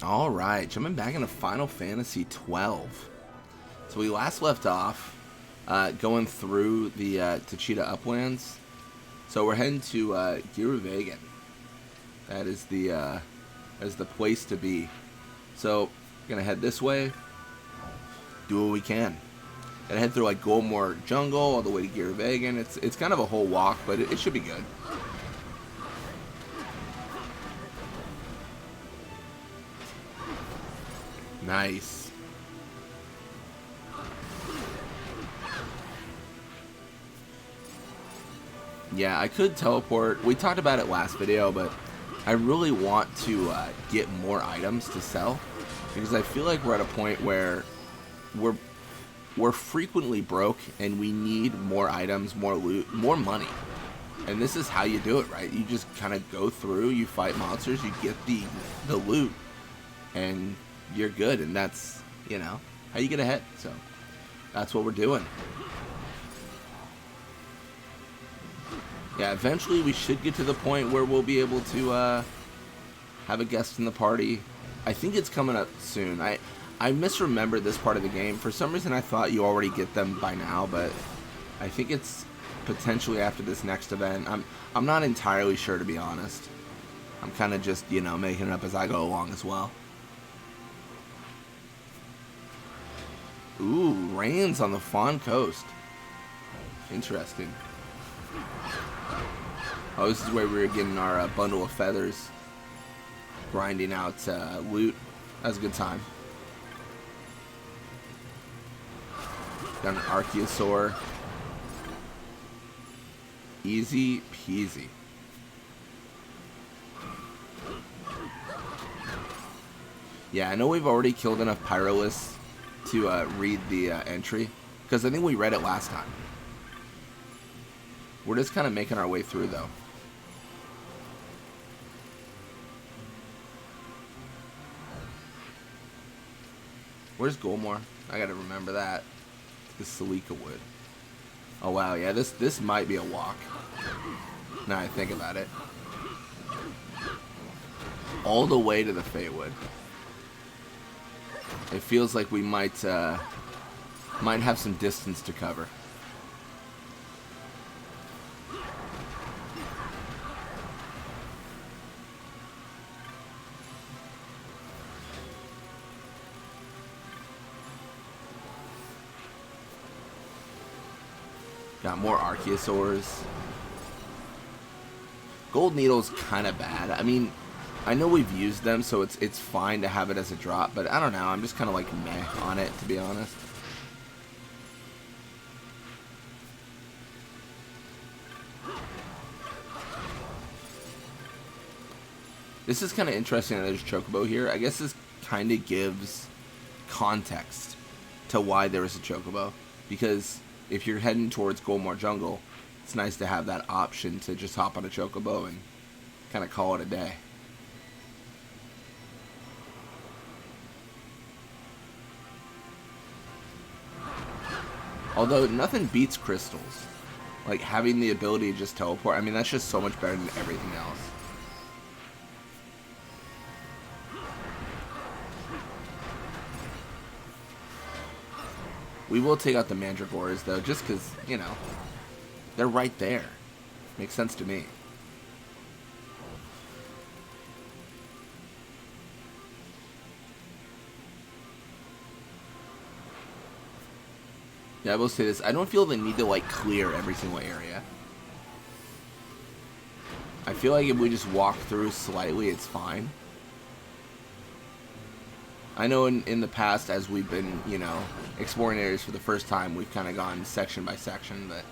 Alright, jumping back into Final Fantasy 12. So we last left off going through the Tachita Uplands. So we're heading to Giruvegan. That is the place to be. So gonna head this way, do what we can. Gotta head through like Goldmore Jungle all the way to Giruvegan. It's kind of a whole walk, but it should be good. Nice. Yeah, I could teleport. We talked about it last video, but I really want to get more items to sell because I feel like we're at a point where we're frequently broke and we need more items, more loot, more money. And this is how you do it, right? You just kind of go through, you fight monsters, you get the loot, and you're good, and that's, you know, how you get ahead. So that's what we're doing. Yeah, eventually we should get to the point where we'll be able to have a guest in the party. I think it's coming up soon. I misremembered this part of the game. For some reason I thought you already get them by now, but I think it's potentially after this next event. I'm not entirely sure, to be honest. I'm kind of just, you know, making it up as I go along as well. Ooh, rains on the Fawn Coast. Interesting. Oh, this is where we were getting our bundle of feathers. Grinding out loot. That was a good time. Got an Archaeosaur. Easy peasy. Yeah, I know we've already killed enough Pyroliths to read the entry, because I think we read it last time. We're just kind of making our way through, though. Where's Goldmore? I gotta remember that. The Salika Wood. Oh wow, yeah, this might be a walk. Now I think about it. All the way to the Feywood. It feels like we might have some distance to cover. Got more Archaeosaurs. Gold Needle's kind of bad. I mean, I know we've used them, so it's fine to have it as a drop, but I don't know. I'm just kind of like meh on it, to be honest. This is kind of interesting that there's Chocobo here. I guess this kind of gives context to why there is a Chocobo, because if you're heading towards Goldmore Jungle, it's nice to have that option to just hop on a Chocobo and kind of call it a day. Although nothing beats crystals. Like having the ability to just teleport, I mean, that's just so much better than everything else. We will take out the Mandragores, though, just because, you know, they're right there. Makes sense to me. Yeah, I will say this. I don't feel the need to, like, clear every single area. I feel like if we just walk through slightly, it's fine. I know in the past, as we've been, you know, exploring areas for the first time, we've kind of gone section by section, but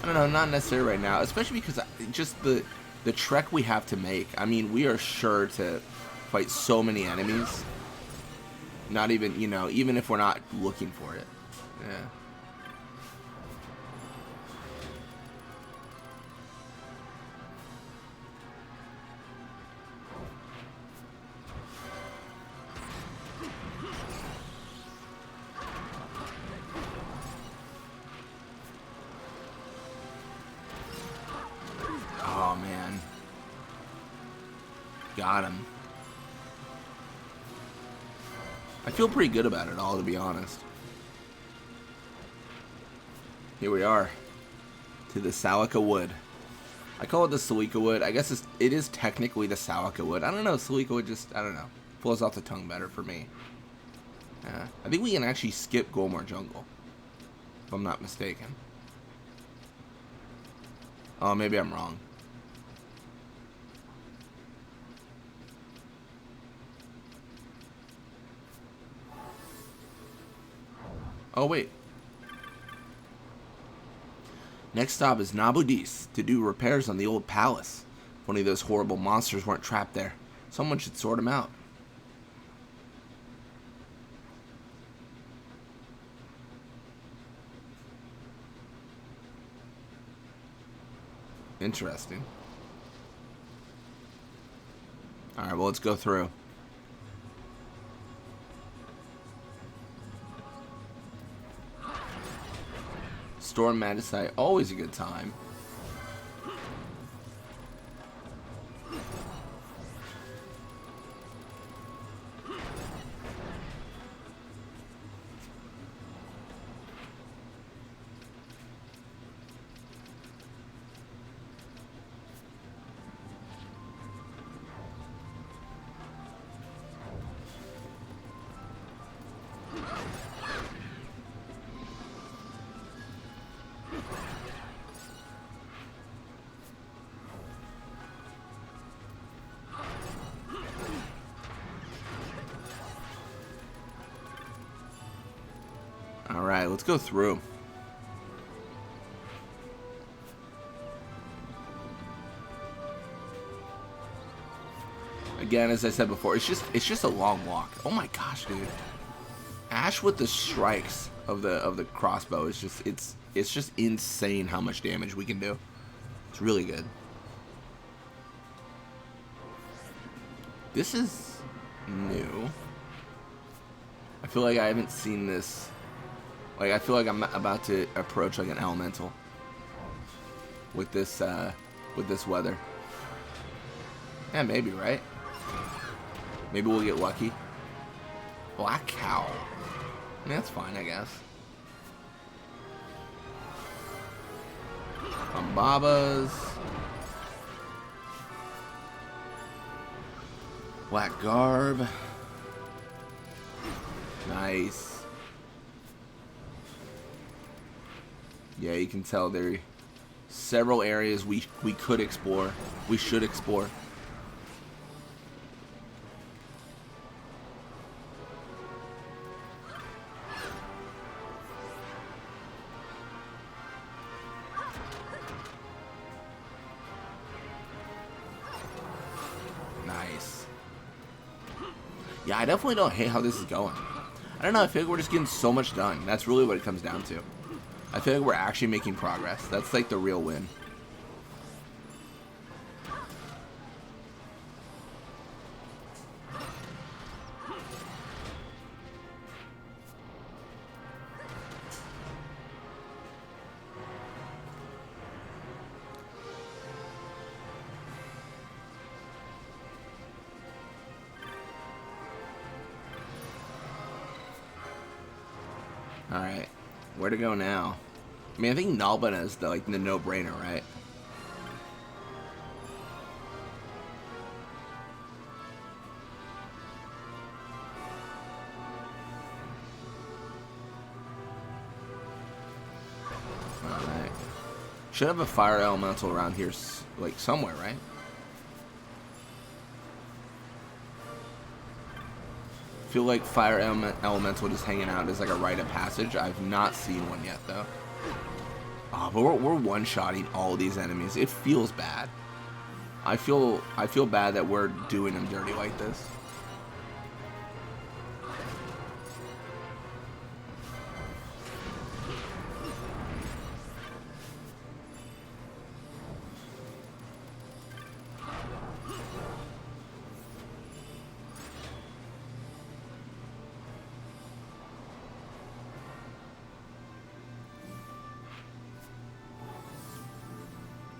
I don't know, not necessarily right now, especially because just the trek we have to make. I mean, we are sure to fight so many enemies, not even, you know, even if we're not looking for it. Yeah. Oh, man. Got him. I feel pretty good about it all, to be honest. Here we are, to the Silica Wood. I call it the Silica Wood. I guess it is technically the Silica Wood. I don't know, Silica Wood just, I don't know, flows off the tongue better for me. I think we can actually skip Golmore Jungle, if I'm not mistaken. Oh, maybe I'm wrong. Oh, wait. Next stop is Nabudis to do repairs on the old palace. If one of those horrible monsters weren't trapped there, someone should sort them out. Interesting. Alright, well, let's go through. Storm Madisite, always a good time. Alright, let's go through. Again, as I said before, it's just a long walk. Oh my gosh, dude. Ash with the strikes of the crossbow is just it's just insane how much damage we can do. It's really good. This is new. I feel like I haven't seen this. Like, I feel like I'm about to approach like an elemental with this weather. Yeah, maybe, right? Maybe we'll get lucky. Black Cow. I mean, that's fine, I guess. Babas. Black Garb. Nice. Yeah, you can tell there are several areas we could explore. We should explore. Nice. Yeah, I definitely don't hate how this is going. I don't know, I feel like we're just getting so much done. That's really what it comes down to. I feel like we're actually making progress. That's like the real win. Alright, where to go now? I mean, I think Nalbana is the no-brainer, right? Alright. Should have a fire elemental around here, like, somewhere, right? Feel like fire elemental just hanging out is like a rite of passage. I've not seen one yet, though. Oh, but we're one-shotting all these enemies. It feels bad. I feel bad that we're doing them dirty like this.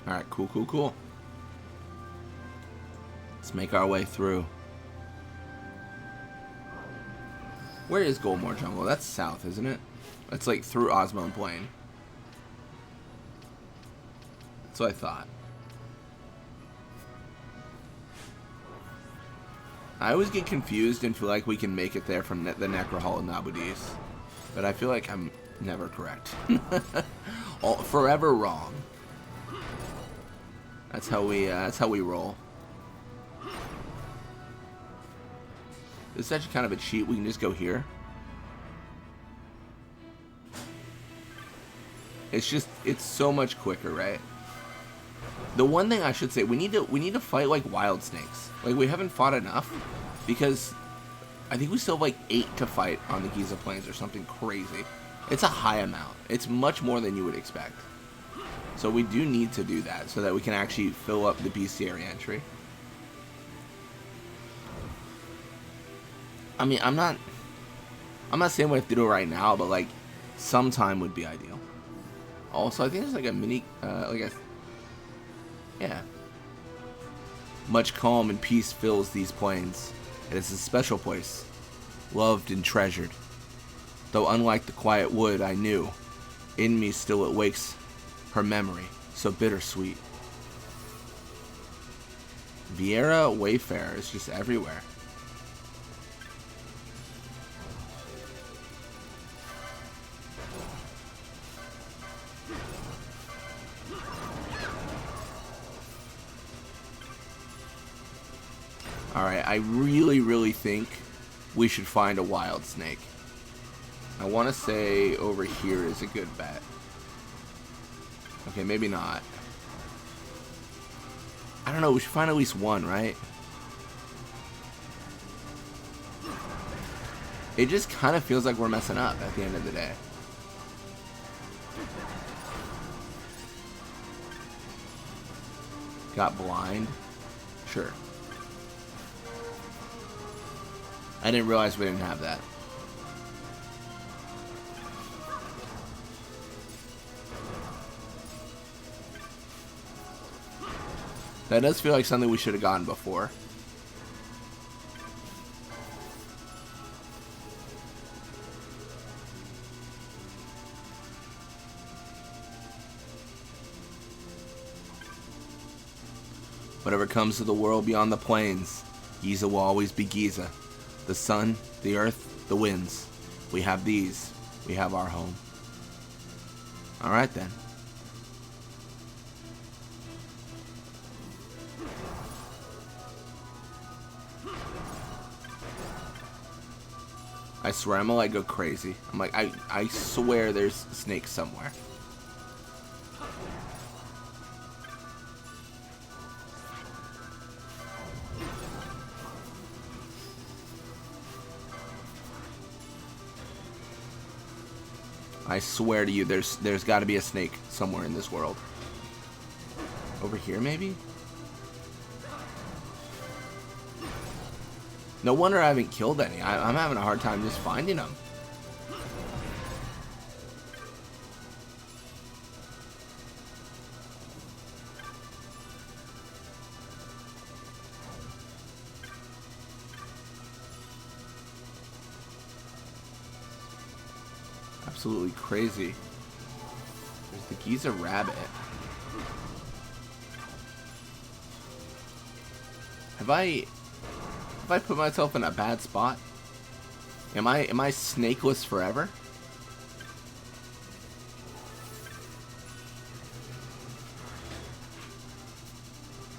Alright, cool. Let's make our way through. Where is Goldmore Jungle? That's south, isn't it? That's like through Osmond Plain. That's what I thought. I always get confused and feel like we can make it there from the Necro Hall in Nabudis. But I feel like I'm never correct. Forever wrong. That's how we roll. This is actually kind of a cheat. We can just go here. It's so much quicker, right? The one thing I should say, we need to fight like wild snakes. Like, we haven't fought enough because I think we still have like 8 to fight on the Giza Plains or something crazy. It's a high amount. It's much more than you would expect. So we do need to do that so that we can actually fill up the bestiary entry. I mean, I'm not saying we have to do it right now, but like sometime would be ideal. Also, I think there's like a mini, yeah. Much calm and peace fills these plains. It is a special place, loved and treasured. Though unlike the quiet wood I knew, in me still it wakes her memory, so bittersweet. Vieira Wayfarer is just everywhere. Alright, I really think we should find a wild snake. I want to say over here is a good bet. Okay, maybe not. I don't know, we should find at least one, right? It just kind of feels like we're messing up at the end of the day. Got blind? Sure. I didn't realize we didn't have that. That does feel like something we should have gotten before. Whatever comes to the world beyond the plains, Giza will always be Giza. The sun, the earth, the winds. We have these. We have our home. Alright then. I swear, I'm gonna like go crazy. I'm like, I swear there's snakes somewhere. I swear to you, there's got to be a snake somewhere in this world. Over here, maybe? No wonder I haven't killed any. I'm having a hard time just finding them. Absolutely crazy. There's the Giza rabbit. Have I put myself in a bad spot? Am I snakeless forever?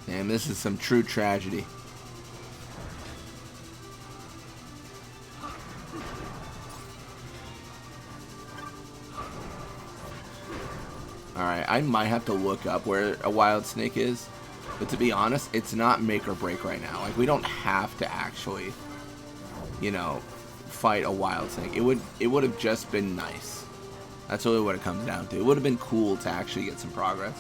Damn, this is some true tragedy. Alright, I might have to look up where a wild snake is. But to be honest, it's not make or break right now. Like, we don't have to actually, you know, fight a wild snake. It would have just been nice. That's really what it comes down to. It would have been cool to actually get some progress.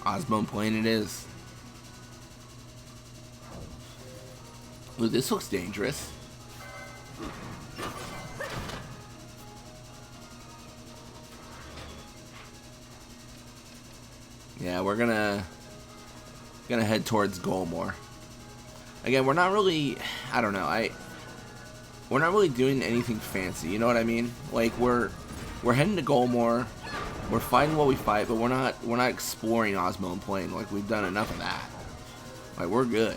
Osmond Plain it is. Ooh, this looks dangerous. Yeah, we're gonna head towards Golmore. Again, we're not really, I don't know, we're not really doing anything fancy, you know what I mean? Like we're heading to Golmore, we're fighting what we fight, but we're not exploring Osmo Plain. Like we've done enough of that. Like we're good.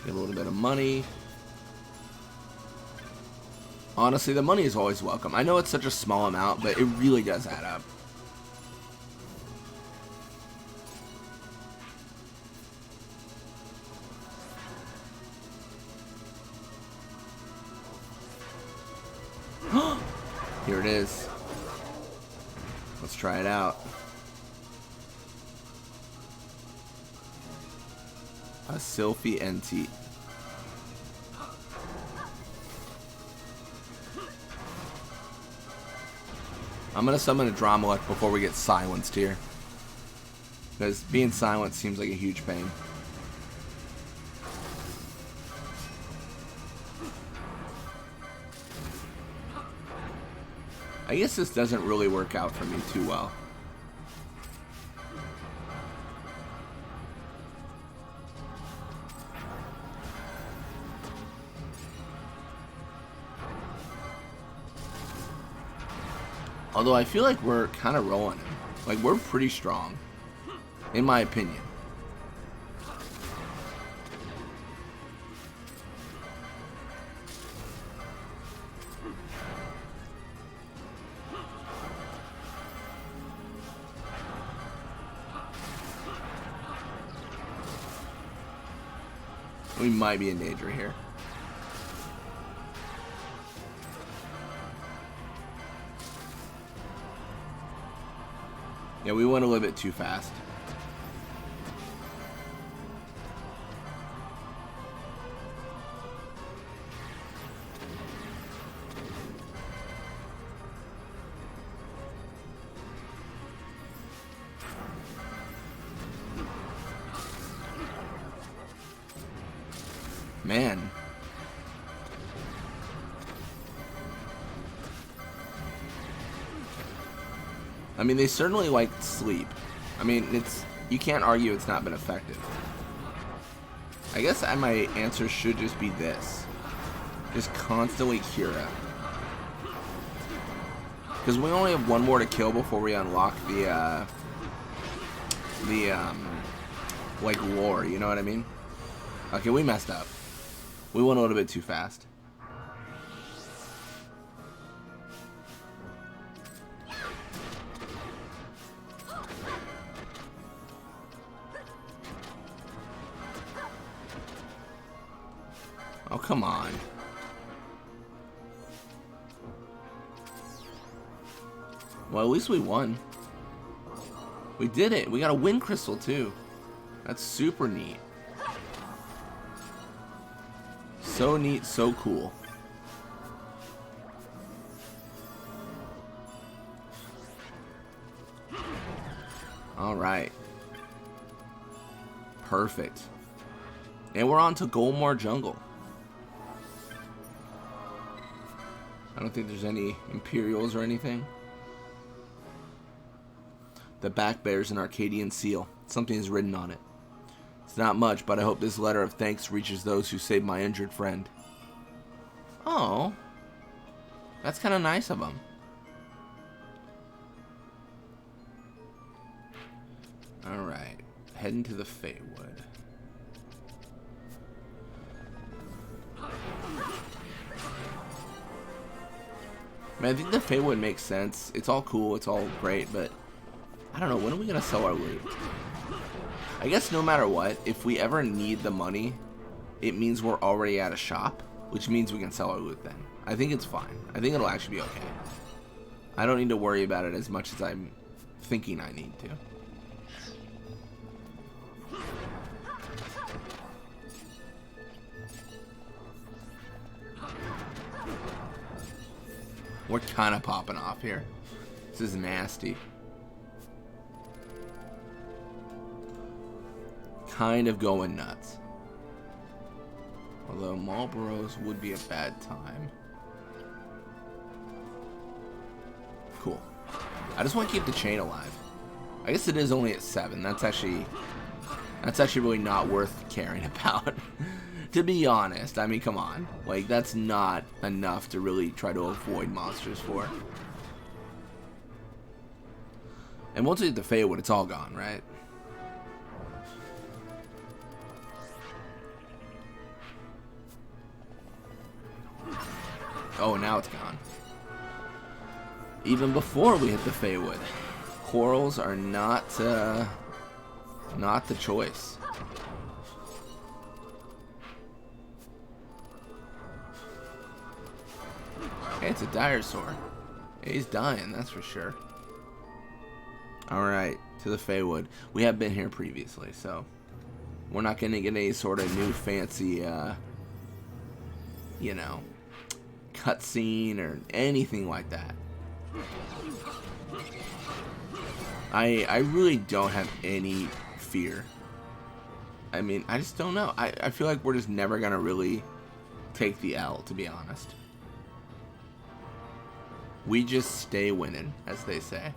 Get a little bit of money. Honestly, the money is always welcome. I know it's such a small amount, but it really does add up. Here it is. Let's try it out. A Sylphie NT. I'm gonna summon a Dromelech before we get silenced here, because being silenced seems like a huge pain. I guess this doesn't really work out for me too well. Although I feel like we're kind of rolling him. Like we're pretty strong, in my opinion. We might be in danger here. Yeah, we went a little bit too fast. Man. I mean, they certainly like sleep. I mean, you can't argue it's not been effective. I guess my answer should just be this. Just constantly Kira. Because we only have one more to kill before we unlock the like, lore, you know what I mean? Okay, we messed up. We went a little bit too fast. Oh, come on. Well, at least we won. We did it. We got a wind crystal, too. That's super neat. So neat, so cool. All right. Perfect. And we're on to Golmore Jungle. I don't think there's any Imperials or anything. The back bears an Arcadian seal. Something is written on it. It's not much, but I hope this letter of thanks reaches those who saved my injured friend. Oh. That's kind of nice of them. Alright. Heading to the Feywood. Man, I think the Feywood makes sense. It's all cool, it's all great, but I don't know, when are we gonna sell our loot? I guess no matter what, if we ever need the money, it means we're already at a shop, which means we can sell our loot then. I think it's fine. I think it'll actually be okay. I don't need to worry about it as much as I'm thinking I need to. We're kind of popping off here. This is nasty. Kind of going nuts. Although Marlboros would be a bad time. Cool. I just want to keep the chain alive. I guess it is only at 7. That's actually really not worth caring about. To be honest, I mean, come on. Like, that's not enough to really try to avoid monsters for. And once we hit the Feywood, it's all gone, right? Oh, now it's gone. Even before we hit the Feywood, corals are not the choice. Hey, it's a Dinosaur. Hey, he's dying, that's for sure. Alright, to the Feywood. We have been here previously, so we're not going to get any sort of new fancy, you know, cutscene or anything like that. I really don't have any fear. I mean, I just don't know. I feel like we're just never going to really take the L, to be honest. We just stay winning, as they say.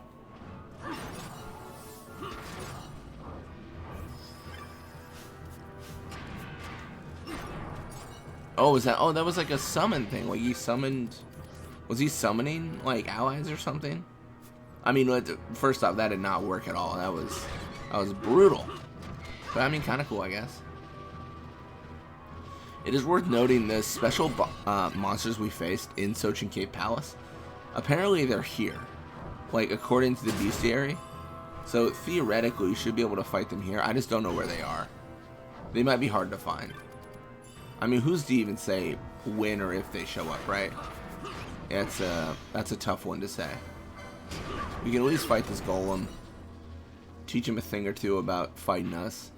Oh, is that? Oh, that was like a summon thing. Like he summoned. Was he summoning like allies or something? I mean, first off, that did not work at all. That was brutal. But I mean, kind of cool, I guess. It is worth noting the special monsters we faced in Sochin Cave Palace. Apparently, they're here, like according to the bestiary. So theoretically, you should be able to fight them here. I just don't know where they are. They might be hard to find. I mean, who's to even say when or if they show up, right? That's a tough one to say. We can at least fight this golem. Teach him a thing or two about fighting us.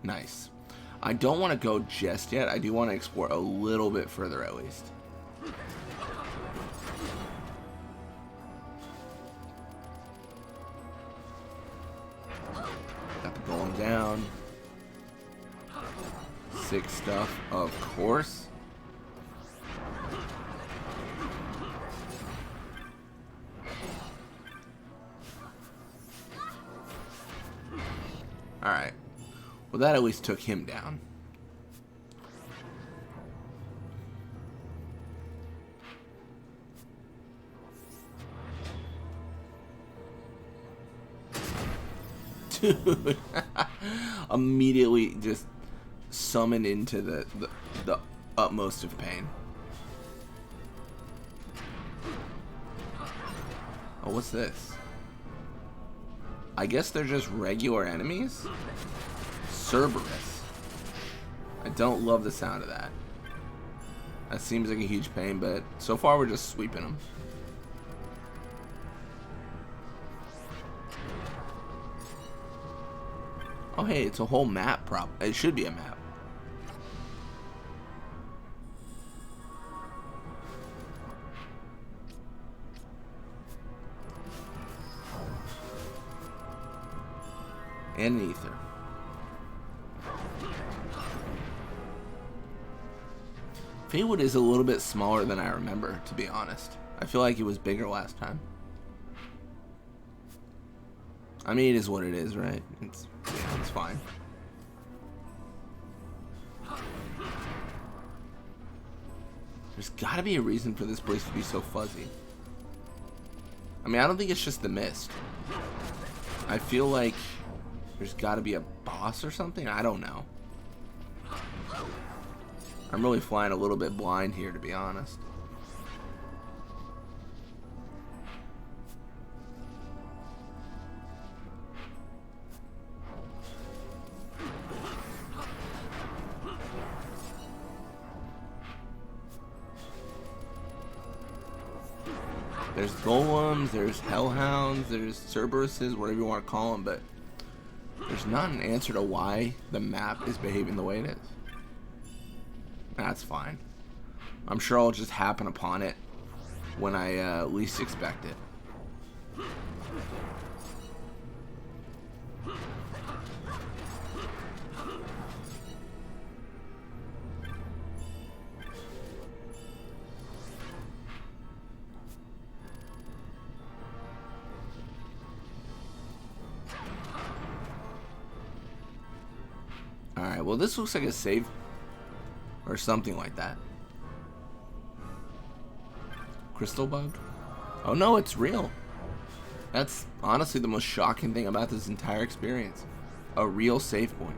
Nice. I don't want to go just yet. I do want to explore a little bit further at least. Got the golem down. Sick stuff, of course. Alright. Well, that at least took him down. Dude. Immediately just summoned into the utmost of pain. Oh, what's this? I guess they're just regular enemies? Cerberus. I don't love the sound of that. That seems like a huge pain, but so far we're just sweeping them. Oh hey, it's a whole map it should be a map. And an ether. Feywood is a little bit smaller than I remember, to be honest. I feel like it was bigger last time. I mean, it is what it is, right? It's fine. There's gotta be a reason for this place to be so fuzzy. I mean, I don't think it's just the mist. I feel like there's gotta be a boss or something. I don't know. I'm really flying a little bit blind here, to be honest. There's golems, there's hellhounds, there's Cerberuses, whatever you want to call them, but there's not an answer to why the map is behaving the way it is. That's fine. I'm sure I'll just happen upon it when I least expect it. Alright, well this looks like a save or something like that. Crystal bug? Oh no, it's real. That's honestly the most shocking thing about this entire experience. A real save point.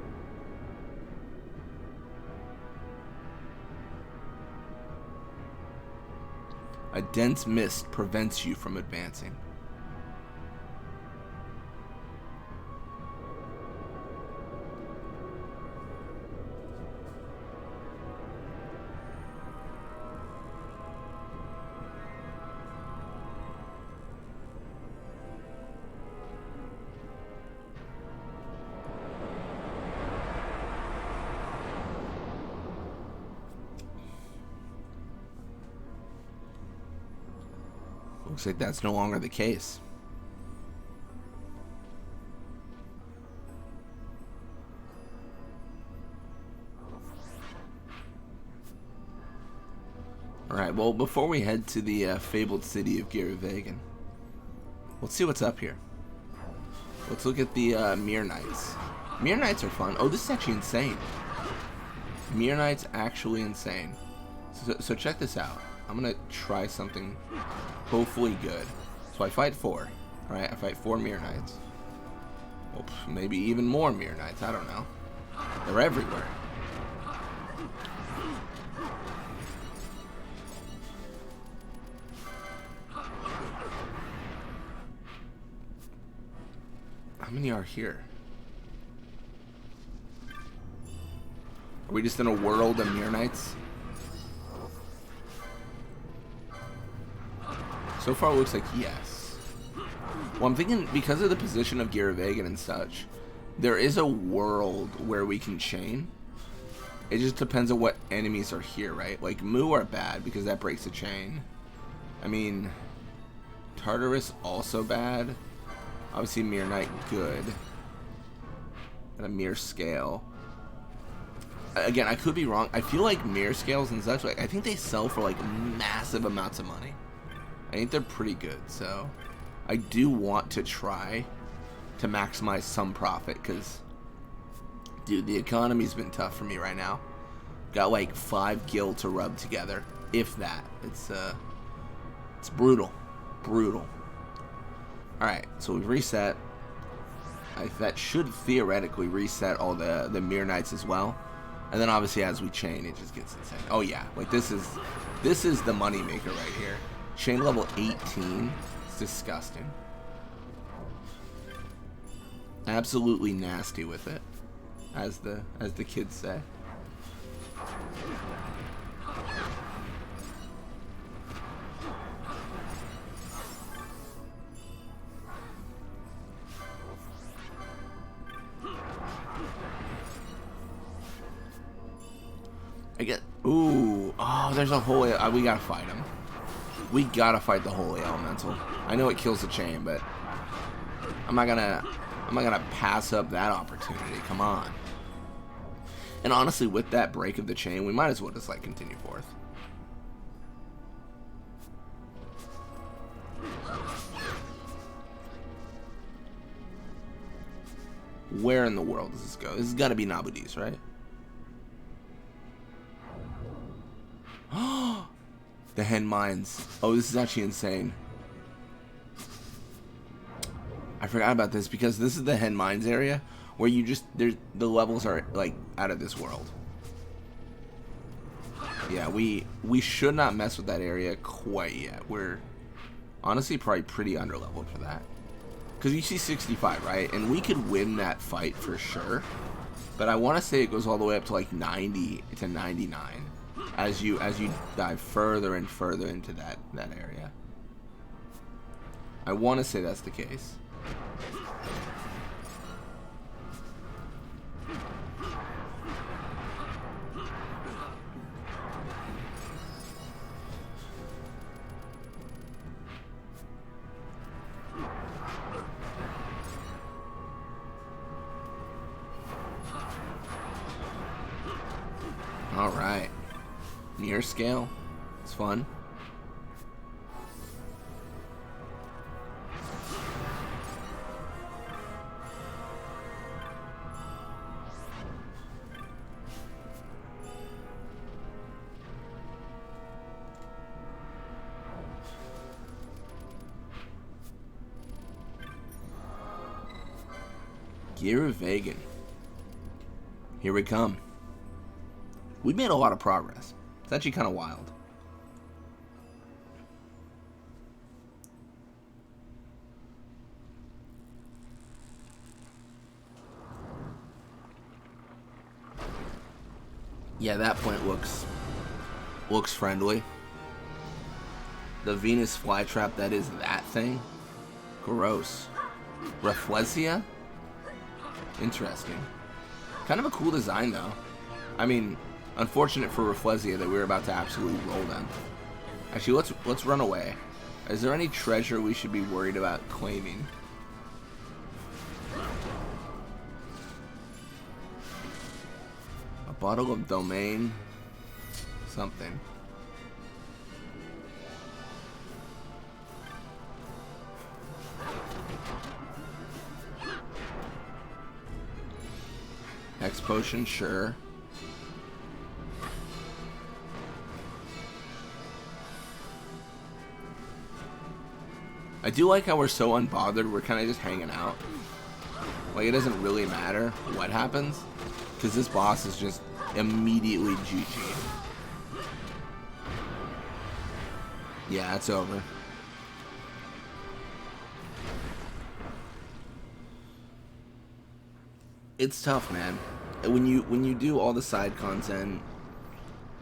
A dense mist prevents you from advancing. Looks like that's no longer the case. Alright, well before we head to the fabled city of Giruvegan, let's see what's up here. Let's look at the Mirror Knights. Mirror Knights are fun. Oh, this is actually insane. Mirror Knights actually insane. So check this out. I'm gonna try something hopefully good. So I fight 4. Alright, I fight 4 Mirror Knights. Well, maybe even more Mirror Knights, I don't know. They're everywhere. How many are here? Are we just in a world of Mirror Knights? So far it looks like yes. Well, I'm thinking because of the position of Giruvegan and such, there is a world where we can chain. It just depends on what enemies are here, right? Like Moo are bad because that breaks the chain. I mean, Tartarus also bad. Obviously Mirror Knight good. At a Mirror Scale. Again, I could be wrong. I feel like Mirror Scales and such, like I think they sell for like massive amounts of money. I think they're pretty good, so I do want to try to maximize some profit because, dude, the economy's been tough for me right now. Got like 5 gil to rub together, if that. It's brutal, brutal. All right, so we've reset. That should theoretically reset all the Mirror Knights as well, and then obviously as we chain, it just gets insane. Oh yeah, like this is the money maker right here. Chain level 18. It's disgusting. Absolutely nasty with it, as the kids say. I get. Ooh. Oh, there's a whole. We gotta fight him. We gotta fight the Holy Elemental. I know it kills the chain, but I'm not gonna pass up that opportunity. Come on. And honestly, with that break of the chain, we might as well just like continue forth. Where in the world does this go? This has got to be Nabudi's, right? The hen mines. Oh, this is actually insane. I forgot about this because this is the hen mines area where you just the levels are like out of this world. Yeah, we should not mess with that area quite yet. We're honestly probably pretty underleveled for that. Because you see 65, right? And we could win that fight for sure. But I want to say it goes all the way up to like 90 to 99 as you dive further and further into that area. I want to say that's the case. Alright. Near scale. It's fun. Giruvegan. Here we come. We made a lot of progress. It's actually kind of wild. Yeah, that point looks friendly. The Venus flytrap, that is that thing. Gross. Rafflesia? Interesting. Kind of a cool design though. I mean, unfortunate for Rafflesia that we were about to absolutely roll them. Actually, let's run away. Is there any treasure we should be worried about claiming? A bottle of domain. Something. X potion, sure. I do like how we're so unbothered, we're kind of just hanging out. Like, it doesn't really matter what happens, because this boss is just immediately GG. Yeah, it's over. It's tough, man. When you do all the side content,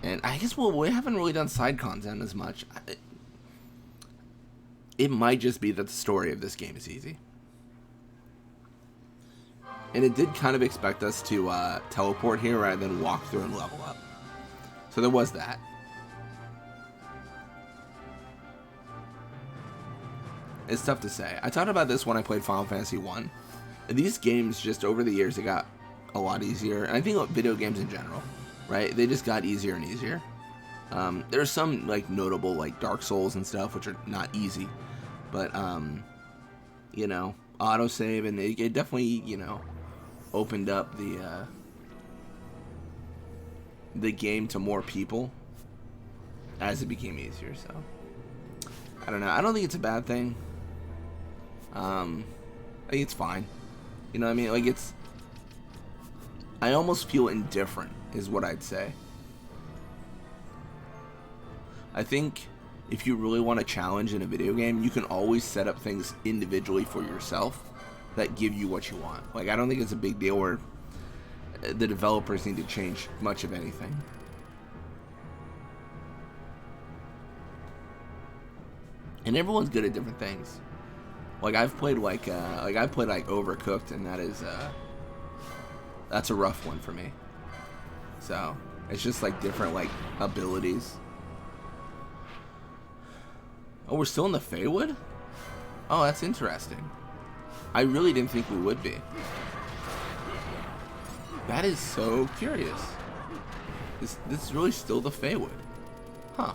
and I guess, well, we haven't really done side content as much. It might just be that the story of this game is easy. And it did kind of expect us to teleport here rather than walk through and level up. So there was that. It's tough to say. I talked about this when I played Final Fantasy 1. These games, just over the years, it got a lot easier. And I think video games in general, right? They just got easier and easier. There's some like notable like Dark Souls and stuff, which are not easy. But, you know, autosave, and it definitely, you know, opened up the game to more people as it became easier, so. I don't know. I don't think it's a bad thing. I think it's fine. You know what I mean? Like, it's... I almost feel indifferent, is what I'd say. I think if you really want a challenge in a video game, you can always set up things individually for yourself that give you what you want. Like, I don't think it's a big deal where the developers need to change much of anything. And everyone's good at different things. Like, I've played like Overcooked, and that is that's a rough one for me. So it's just like different like abilities. Oh, we're still in the Feywood? Oh, that's interesting. I really didn't think we would be. That is so curious. This is really still the Feywood. Huh.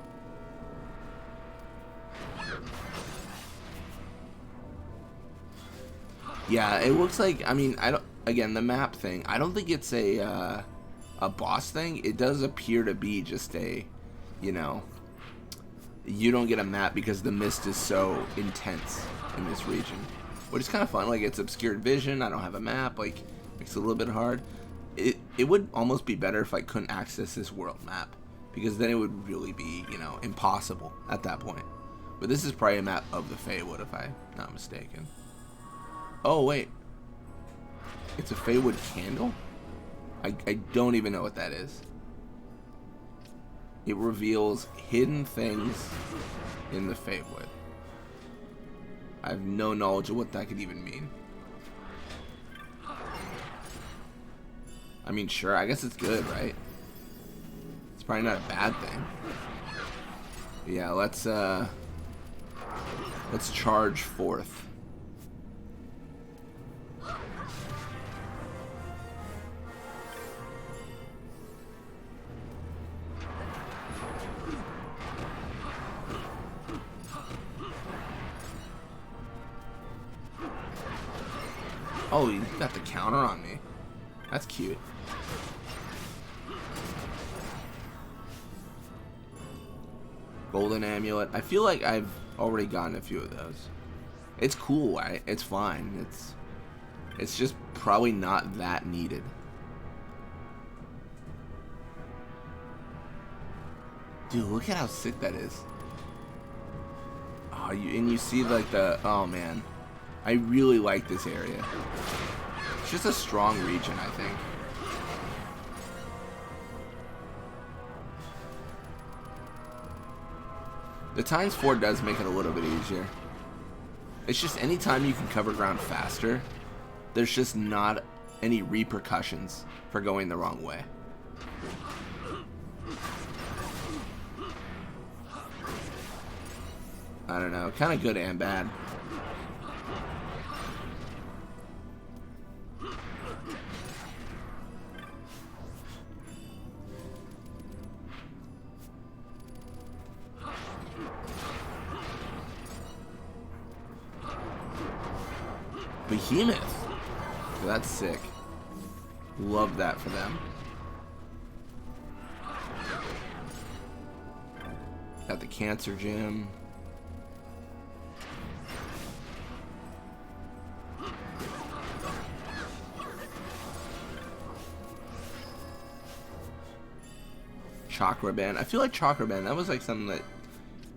Yeah, it looks like, I mean, I don't, again, the map thing, I don't think it's a boss thing. It does appear to be just a, you know, you don't get a map because the mist is so intense in this region. Which is kind of fun, like, it's obscured vision, I don't have a map, like, makes it a little bit hard. It would almost be better if I couldn't access this world map, because then it would really be, you know, impossible at that point. But this is probably a map of the Feywood, if I'm not mistaken. Oh, wait. It's a Feywood candle? I don't even know what that is. It reveals hidden things in the Feywood. I have no knowledge of what that could even mean. I mean, sure, I guess it's good, right? It's probably not a bad thing. But yeah, let's charge forth. Oh, you got the counter on me. That's cute. Golden amulet. I feel like I've already gotten a few of those. It's cool, right? It's fine. It's just probably not that needed. Dude, look at how sick that is. Oh, you see like the, oh man. I really like this area. It's just a strong region, I think. The ×4 does make it a little bit easier. It's just anytime you can cover ground faster, there's just not any repercussions for going the wrong way. I don't know, kind of good and bad. Behemoth. That's sick. Love that for them. Got the cancer gym. Chakra band. I feel like chakra band, that was like something that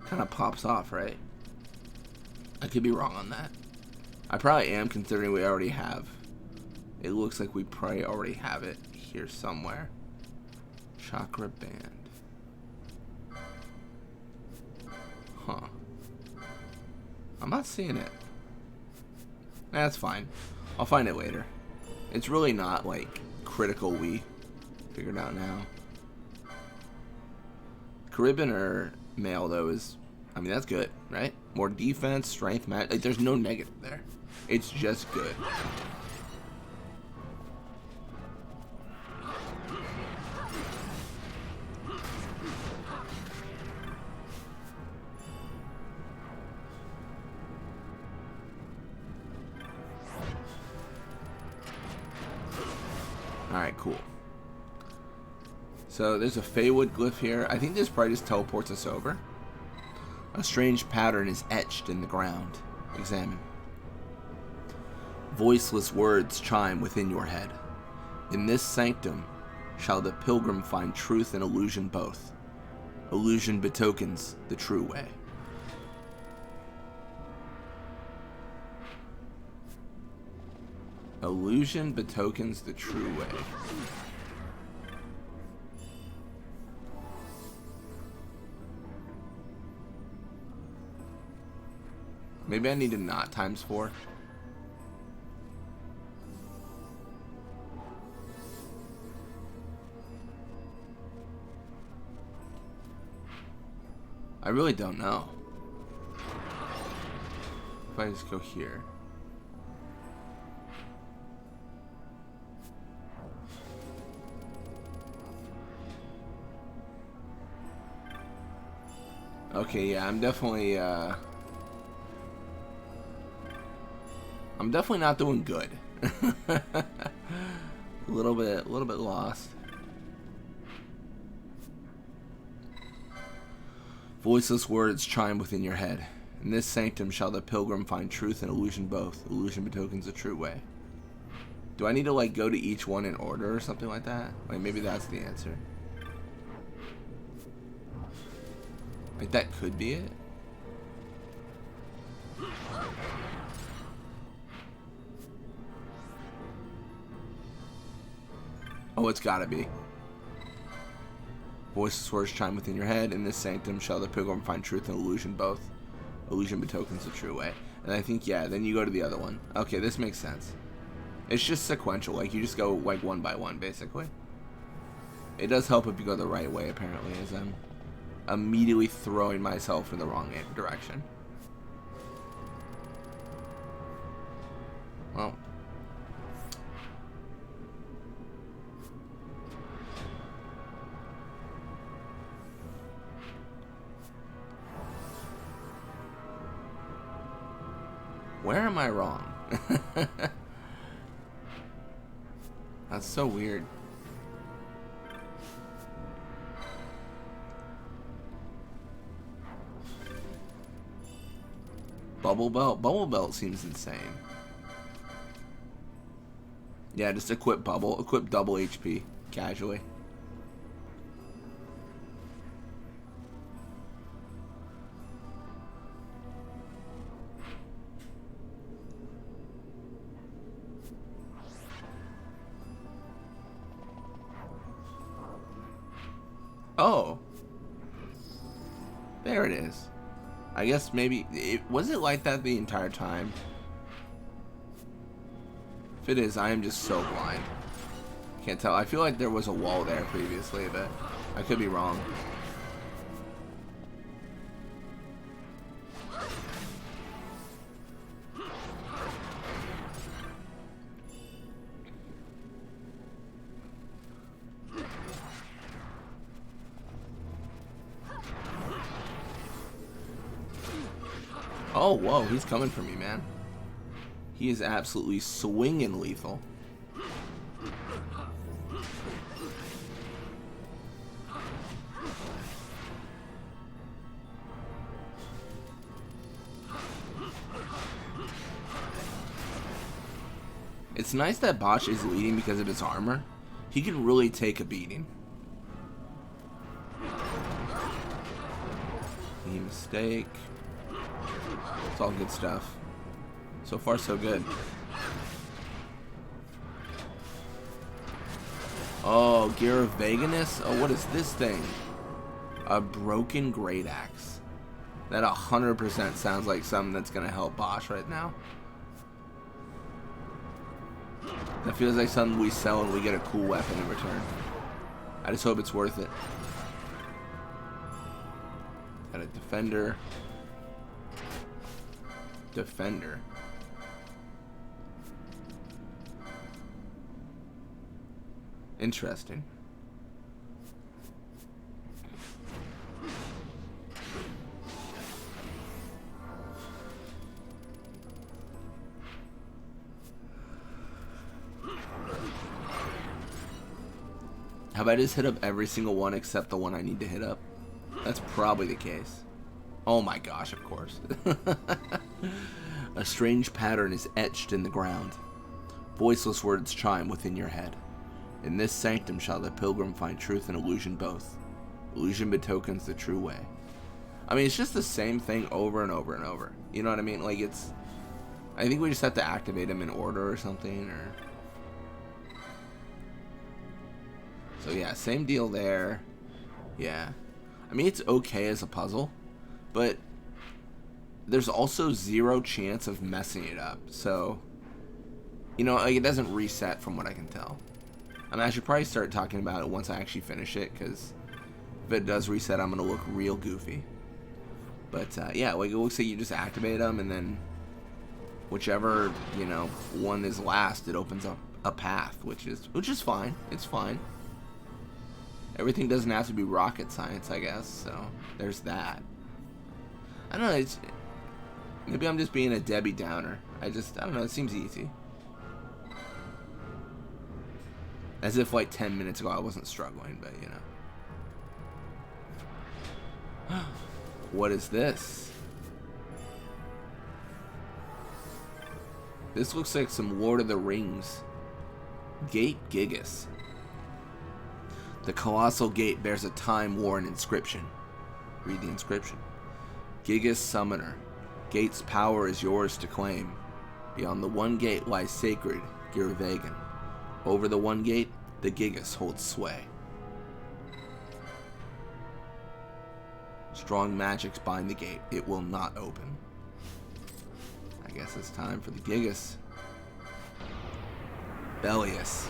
kind of pops off, right? I could be wrong on that. I probably am, considering we already have. It looks like we probably already have it here somewhere. Chakra band. Huh. I'm not seeing it. That's fine. I'll find it later. It's really not like critical we figured out now. Caribbean or male though is, I mean, that's good, right? More defense, strength, match. Like, there's no negative there. It's just good. Alright, cool. So there's a Feywood glyph here. I think this probably just teleports us over. A strange pattern is etched in the ground. Examine. Voiceless words chime within your head. In this sanctum shall the pilgrim find truth and illusion both. Illusion betokens the true way. Illusion betokens the true way. Maybe I need to not ×4. I really don't know. If I just go here. Okay, yeah, I'm definitely not doing good. a little bit lost. Voiceless words chime within your head. In this sanctum shall the pilgrim find truth and illusion both. Illusion betokens the true way. Do I need to like go to each one in order or something like that? Like maybe that's the answer. Like that could be it. Oh, it's gotta be. Voiceless words chime within your head. In this sanctum shall the pilgrim find truth and illusion both. Illusion betokens the true way. And I think, yeah, then you go to the other one. Okay, this makes sense. It's just sequential. Like, you just go, like, one by one, basically. It does help if you go the right way, apparently, as I'm immediately throwing myself in the wrong direction. Well. Where am I wrong? That's so weird. Bubble belt? Bubble belt seems insane. Yeah, just equip bubble. Equip double HP. Casually. Oh. There it is. I guess maybe... was it like that the entire time? If it is, I am just so blind. Can't tell. I feel like there was a wall there previously, but I could be wrong. Oh, whoa, he's coming for me, man. He is absolutely swinging lethal. It's nice that Botch is leading because of his armor. He can really take a beating. Any mistake. It's all good stuff. So far, so good. Oh, Giruvegan? Oh, what is this thing? A broken great axe. That 100% sounds like something that's gonna help Bosch right now. That feels like something we sell and we get a cool weapon in return. I just hope it's worth it. Got a defender. Defender. Interesting. Have I just hit up every single one except the one I need to hit up? That's probably the case. Oh my gosh, of course. A strange pattern is etched in the ground. Voiceless words chime within your head. In this sanctum shall the pilgrim find truth and illusion both. Illusion betokens the true way. I mean, it's just the same thing over and over and over. You know what I mean? Like, it's... I think we just have to activate them in order or something, or... So yeah, same deal there. Yeah. I mean, it's okay as a puzzle, but there's also zero chance of messing it up. So, you know, like, it doesn't reset from what I can tell. I mean, I should probably start talking about it once I actually finish it, because if it does reset, I'm going to look real goofy. But, yeah, like, it looks like you just activate them, and then whichever, you know, one is last, it opens up a path, which is fine. It's fine. Everything doesn't have to be rocket science, I guess, so there's that. I don't know, it's... Maybe I'm just being a Debbie Downer. I don't know, it seems easy. As if, like, 10 minutes ago I wasn't struggling, but, you know. What is this? This looks like some Lord of the Rings. Gate Gigas. The colossal gate bears a time-worn inscription. Read the inscription. Gigas Summoner. Gate's power is yours to claim. Beyond the one gate lies sacred Giruvegan. Over the one gate, the Gigas holds sway. Strong magics bind the gate. It will not open. I guess it's time for the Gigas. Bellius.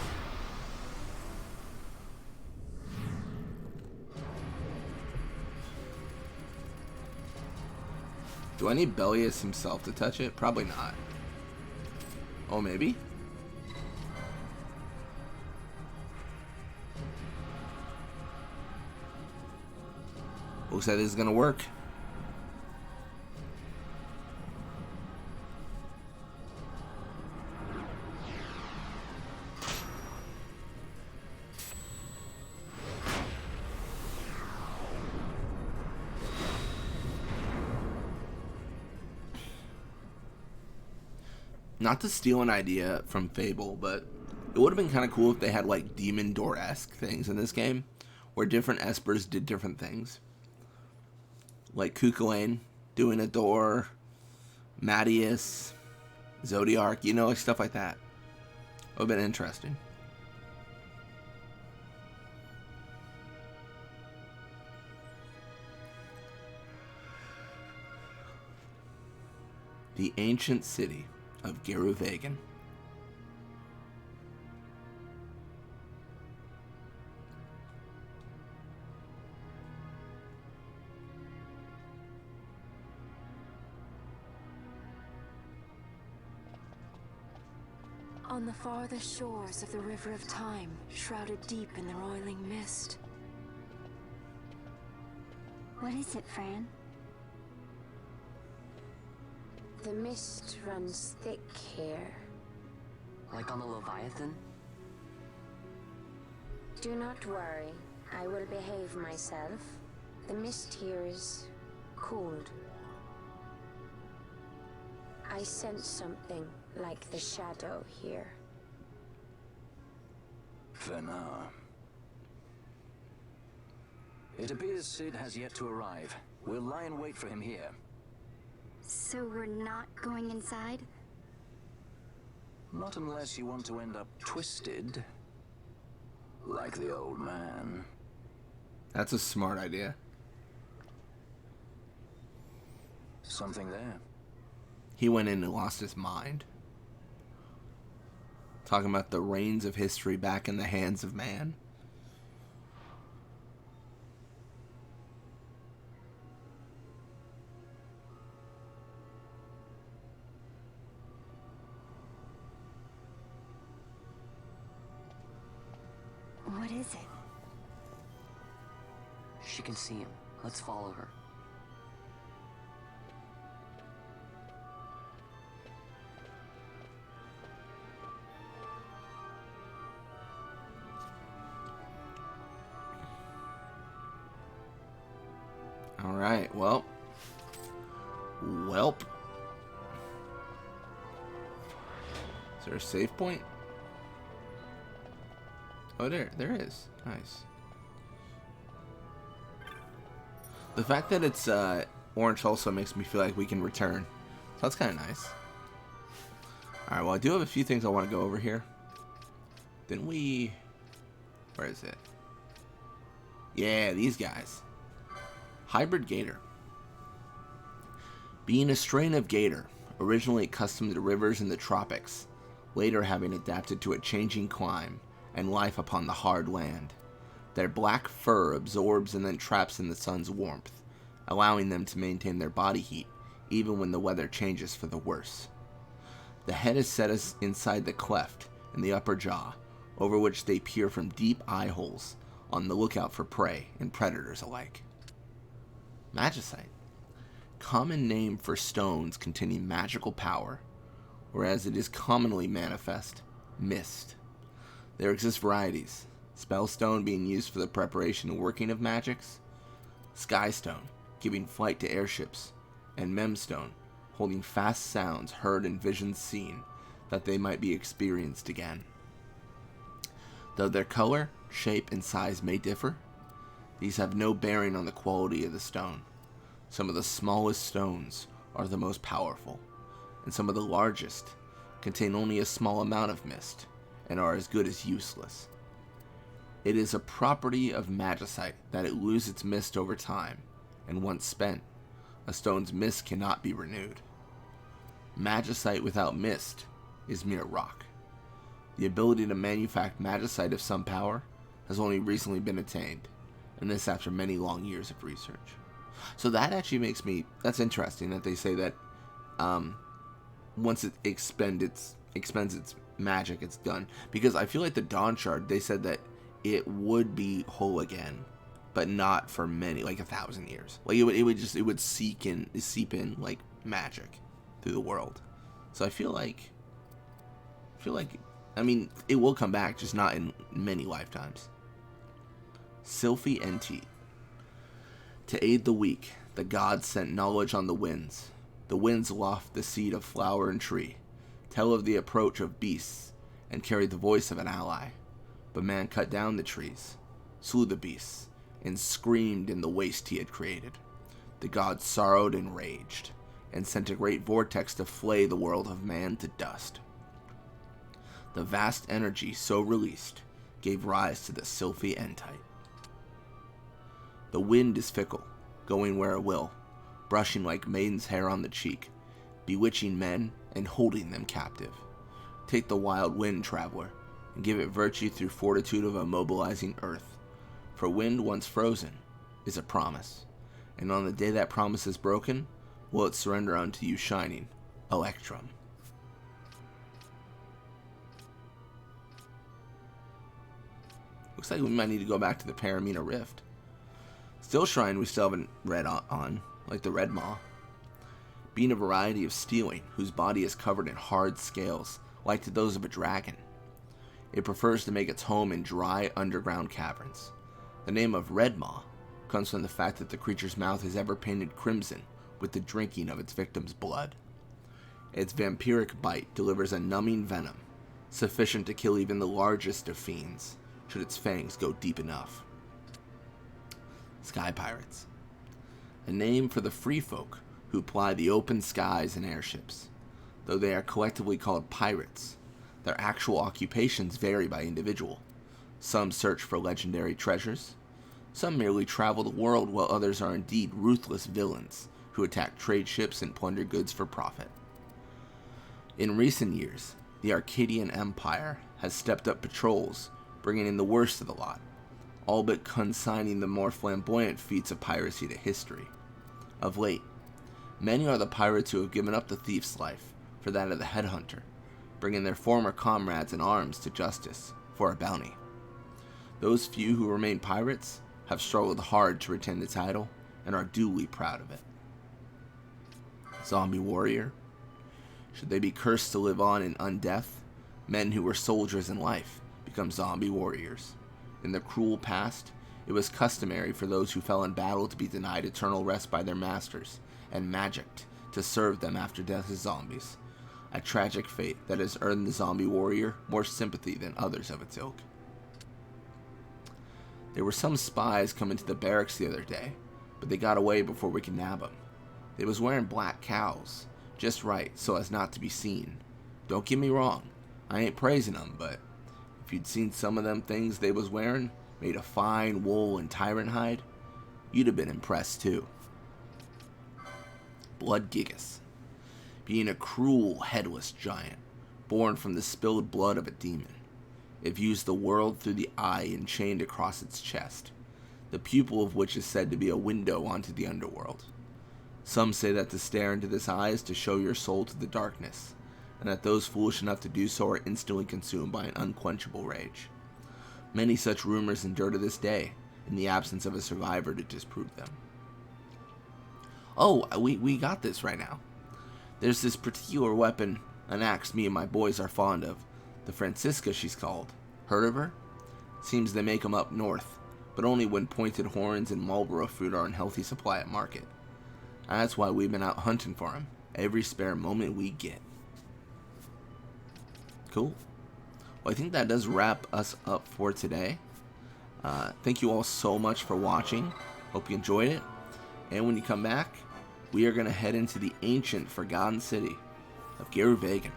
Do I need Bellius himself to touch it? Probably not. Oh, maybe? Looks like this is gonna work. Not to steal an idea from Fable, but it would have been kind of cool if they had like Demon Door-esque things in this game, where different Espers did different things. Like Cuchulainn doing a door, Mattias, Zodiark, you know, like stuff like that. It would have been interesting. The ancient city of Giruvegan. On the farthest shores of the River of Time, shrouded deep in the roiling mist. What is it, Fran? The mist runs thick here. Like on the Leviathan? Do not worry. I will behave myself. The mist here is cold. I sense something like the shadow here. Fenar. It appears Cid has yet to arrive. We'll lie in wait for him here. So we're not going inside? Not unless you want to end up twisted. Like the old man. That's a smart idea. Something there. He went in and lost his mind. Talking about the reins of history back in the hands of man. What is it? She can see him. Let's follow her. Alright, well. Welp. Is there a save point? Oh, there is. Nice. The fact that it's orange also makes me feel like we can return. So that's kind of nice. Alright, well, I do have a few things I want to go over here. Didn't we... Where is it? Yeah, these guys. Hybrid gator. Being a strain of gator, originally accustomed to rivers in the tropics, later having adapted to a changing clime and life upon the hard land. Their black fur absorbs and then traps in the sun's warmth, allowing them to maintain their body heat even when the weather changes for the worse. The head is set inside the cleft in the upper jaw, over which they peer from deep eye holes, on the lookout for prey and predators alike. Magicite. Common name for stones containing magical power, whereas it is commonly manifest, mist. There exist varieties, Spellstone being used for the preparation and working of magics, Skystone, giving flight to airships, and Memstone, holding fast sounds heard and visions seen, that they might be experienced again. Though their color, shape, and size may differ, these have no bearing on the quality of the stone. Some of the smallest stones are the most powerful, and some of the largest contain only a small amount of mist, and are as good as useless. It is a property of magicite that it lose its mist over time, and once spent, a stone's mist cannot be renewed. Magicite without mist is mere rock. The ability to manufacture magicite of some power has only recently been attained, and this after many long years of research. So that actually makes me, that's interesting that they say that once it expends its magic, it's done. Because I feel like the Dawn Shard, they said that it would be whole again, but not for many, like 1,000 years. Like it would seep in like magic through the world. So I feel like, I mean, it will come back, just not in many lifetimes. Sylphie NT. To aid the weak, the gods sent knowledge on the winds. The winds loft the seed of flower and tree, tell of the approach of beasts, and carry the voice of an ally. But man cut down the trees, slew the beasts, and screamed in the waste he had created. The gods sorrowed and raged, and sent a great vortex to flay the world of man to dust. The vast energy so released gave rise to the Sylphie Entite. The wind is fickle, going where it will, brushing like maiden's hair on the cheek, bewitching men and holding them captive. Take the wild wind, traveler, and give it virtue through fortitude of immobilizing earth. For wind once frozen is a promise, and on the day that promise is broken, will it surrender unto you shining, Electrum. Looks like we might need to go back to the Paramina Rift. Still Shrine we still haven't read on, like the Red Maw. Being a variety of stealing, whose body is covered in hard scales, like to those of a dragon. It prefers to make its home in dry underground caverns. The name of Red Maw comes from the fact that the creature's mouth is ever painted crimson with the drinking of its victim's blood. Its vampiric bite delivers a numbing venom, sufficient to kill even the largest of fiends, should its fangs go deep enough. Sky Pirates. A name for the free folk who ply the open skies in airships. Though they are collectively called pirates, their actual occupations vary by individual. Some search for legendary treasures, some merely travel the world, while others are indeed ruthless villains who attack trade ships and plunder goods for profit. In recent years, the Arcadian Empire has stepped up patrols, bringing in the worst of the lot, all but consigning the more flamboyant feats of piracy to history. Of late, many are the pirates who have given up the thief's life for that of the headhunter, bringing their former comrades in arms to justice for a bounty. Those few who remain pirates have struggled hard to retain the title and are duly proud of it. Zombie warrior. Should they be cursed to live on in undeath, men who were soldiers in life become zombie warriors. In the cruel past, it was customary for those who fell in battle to be denied eternal rest by their masters, and magicked to serve them after death as zombies. A tragic fate that has earned the zombie warrior more sympathy than others of its ilk. There were some spies coming to the barracks the other day, but they got away before we could nab them. They was wearing black cows, just right so as not to be seen. Don't get me wrong, I ain't praising them, but if you'd seen some of them things they was wearing, made of fine wool and tyrant hide, you'd have been impressed too. Blood Gigas. Being a cruel, headless giant, born from the spilled blood of a demon. It views the world through the eye enchained across its chest, the pupil of which is said to be a window onto the underworld. Some say that to stare into this eye is to show your soul to the darkness, and that those foolish enough to do so are instantly consumed by an unquenchable rage. Many such rumors endure to this day, in the absence of a survivor to disprove them. Oh, we got this right now. There's this particular weapon, an axe me and my boys are fond of. The Francisca, she's called. Heard of her? Seems they make 'em up north, but only when pointed horns and Marlboro fruit are in healthy supply at market. That's why we've been out hunting for 'em every spare moment we get. Cool. Well, I think that does wrap us up for today. Thank you all so much for watching. Hope you enjoyed it. And when you come back, we are going to head into the ancient Forgotten City of Giruvegan.